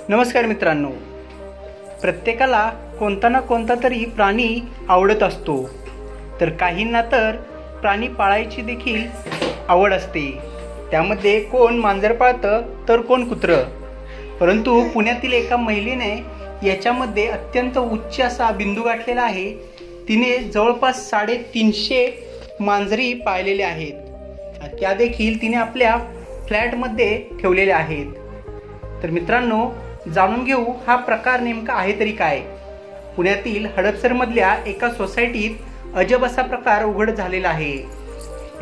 नमस्कार मित्रांनो, प्रत्येकाला कोणता ना कोणता तरी प्राणी आवडत असतो, तर काहींना तर प्राणी पाळायची देखील आवड असते। त्यामध्ये कोण मांजर पाळतं तर कोण कुत्रं। परंतु पुण्यातील एका महिलेने याच्यामध्ये अत्यंत उच्च असा बिंदू गाठलेला आहे। तिने जवळपास 350 मांजरी पाळलेल्या आहेत, त्या देखील तिने आपल्या फ्लॅटमध्ये ठेवलेल्या आहेत। तर मित्रांनो, जाणून घेऊ हा प्रकार नेमका आहे तरी काय। पुण्यातील हडपसरमधल्या एका सोसायटीत अजब असा प्रकार उघड झालेला आहे।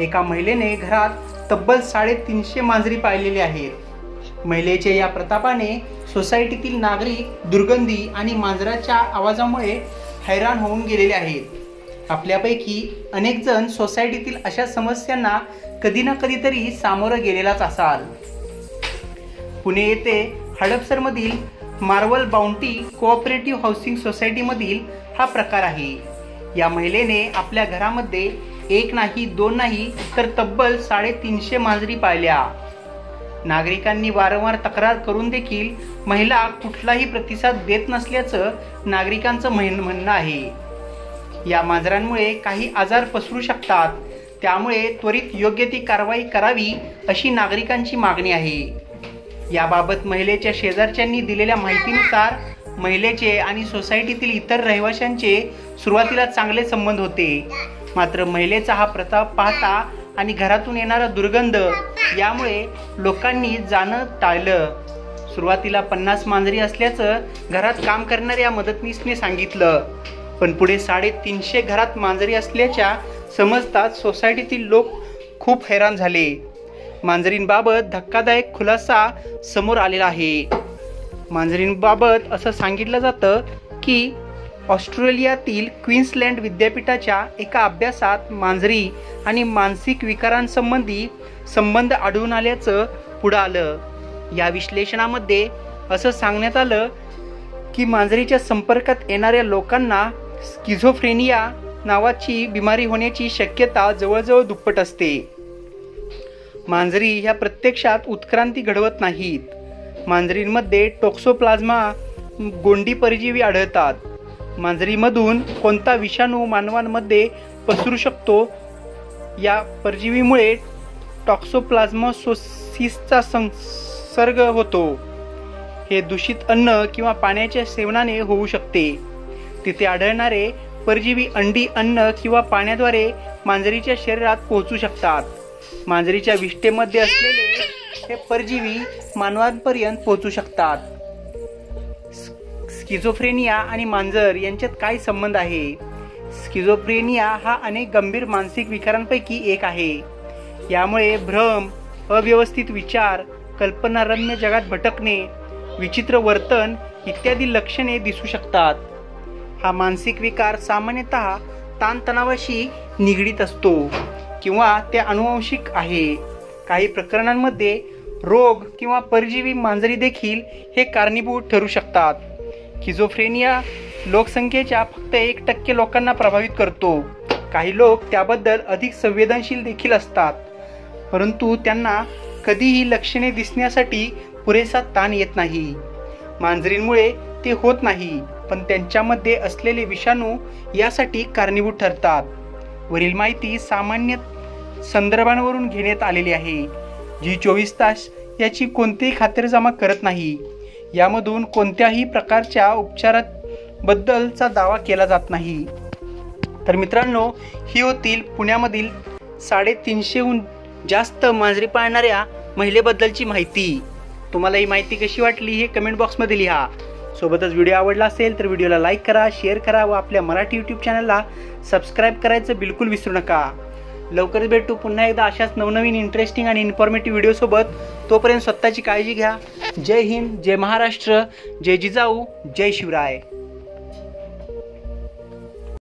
एका महिलेने घरात तब्बल 350 मांजरी पाळलेली आहेत। महिलेच्या या प्रतापाने सोसायटीतील नागरिक दुर्गंधी आणि मांजराच्या आवाजामुळे हैराण होऊन गेलेले आहेत। आपल्यापैकी अनेक जण सोसायटीतील अशा समस्यांना कधी ना कधीतरी सामोरं गेलेलाच असाल। पुणे येथे हडपसरमधील मार्वल बाउंटी कोऑपरेटिव्ह हाऊसिंग सोसायटीमधील हा प्रकार आहे। या महिलेने आपल्या घरामध्ये एक नाही दोन नाही तर तब्बल 350 मांजरी पाळल्या। नागरिकांनी वारंवार तक्रार करून देखील महिला कुठलाही प्रतिसाद देत नसल्याचं नागरिकांचं म्हणणं आहे। या मांजरांमुळे काही आजार पसरू शकतात, त्यामुळे त्वरित योग्य ती कारवाई करावी अशी नागरिकांची मागणी आहे। याबाबत महिलेच्या शेजारच्यांनी दिलेल्या माहितीनुसार महिलेचे आणि सोसायटीतील इतर रहिवाशांचे सुरुवातीला चांगले संबंध होते, मात्र महिलेचा हा प्रताप पाहता आणि घरातून येणारा दुर्गंध यामुळे लोकांनी जाणं टाळलं। सुरुवातीला 50 मांजरी असल्याचं घरात काम करणाऱ्या मदतनीसने सांगितलं, पण पुढे 350 घरात मांजरी असल्याच्या समजताच सोसायटीतील लोक खूप हैराण झाले। मांजरींबाबत धक्कादायक खुलासा समोर आलेला आहे। मांजरींबाबत असं सांगितलं जातं की ऑस्ट्रेलियातील क्वीन्सलँड विद्यापीठाच्या एका अभ्यासात मांजरी आणि मानसिक विकारांसंबंधी संबंध आढळून आल्याचं पुढं आलं। या विश्लेषणामध्ये असं सांगण्यात आलं की मांजरीच्या संपर्कात येणाऱ्या लोकांना स्किझोफ्रेनिया नावाची बिमारी होण्याची शक्यता जवळजवळ दुप्पट असते। मांजरी ह्या प्रत्यक्षात उत्क्रांती घडवत नाहीत। मांजरींमध्ये टॉक्सोप्लाझ्मा गोंडी परजीवी आढळतात। मांजरीमधून कोणता विषाणू मानवांमध्ये पसरू शकतो, या परजीवीमुळे टॉक्सोप्लाझ्मोसिसचा संसर्ग होतो। हे दूषित अन्न किंवा पाण्याच्या सेवनाने होऊ शकते। तिथे आढळणारे परजीवी अंडी, अन्न किंवा पाण्याद्वारे मांजरीच्या शरीरात पोहोचू शकतात। मांजरीच्या विष्ठेमध्ये असलेले हे परजीवी मानवांपर्यंत पोहोचू शकतात। स्किझोफ्रेनिया आणि मांजर यांच्यात काय संबंध आहे? स्किझोफ्रेनिया हा अनेक गंभीर मानसिक विकारांपैकी एक आहे। यामुळे भ्रम, अव्यवस्थित विचार, कल्पनारम्य जगात भटकणे, विचित्र वर्तन इत्यादी लक्षणे दिसू शकतात। हा मानसिक विकार सामान्यतः ताणतणावाशी निगडीत असतो किंवा ते अनुवंशिक आहे। काही प्रकरणांमध्ये रोग किंवा परजीवी मांजरी देखील हे कारणीभूत ठरू शकतात। स्किझोफ्रेनिया लोकसंख्येच्या फक्त 1% लोकांना प्रभावित करतो। काही लोक त्याबद्दल अधिक संवेदनशील देखील असतात, परंतु त्यांना कधीही लक्षणे दिसण्यासाठी पुरेसा ताण येत नाही। मांजरींमुळे ते होत नाही, पण त्यांच्यामध्ये असलेले विषाणू यासाठी कारणीभूत ठरतात। वरील माहिती सामान्य संदर्भांवरून घेण्यात आलेली आहे, जी 24 तास याची कोणतीही खातरजमा करत नाही। यामधून कोणत्याही प्रकारच्या उपचाराबद्दलचा दावा केला जात नाही। तर मित्रांनो, ही होतील पुण्यामधील 350हून जास्त मांजरी पाळणाऱ्या महिलेबद्दलची माहिती। तुम्हाला ही माहिती कशी वाटली हे कमेंट बॉक्समध्ये लिहा। सोबतच व्हिडिओ आवडला असेल तर व्हिडिओला लाईक करा, शेअर करा व आपल्या मराठी यूट्यूब चॅनलला सबस्क्राईब करायचं बिलकुल विसरू नका। लवकरच भेटू पुन्हा एकदा अशाच नवनवीन इंटरेस्टिंग आणि इन्फॉर्मेटिव्ह व्हिडिओसोबत। तोपर्यंत स्वतःची काळजी घ्या। जय हिंद, जय महाराष्ट्र, जय जिजाऊ, जय शिवराय।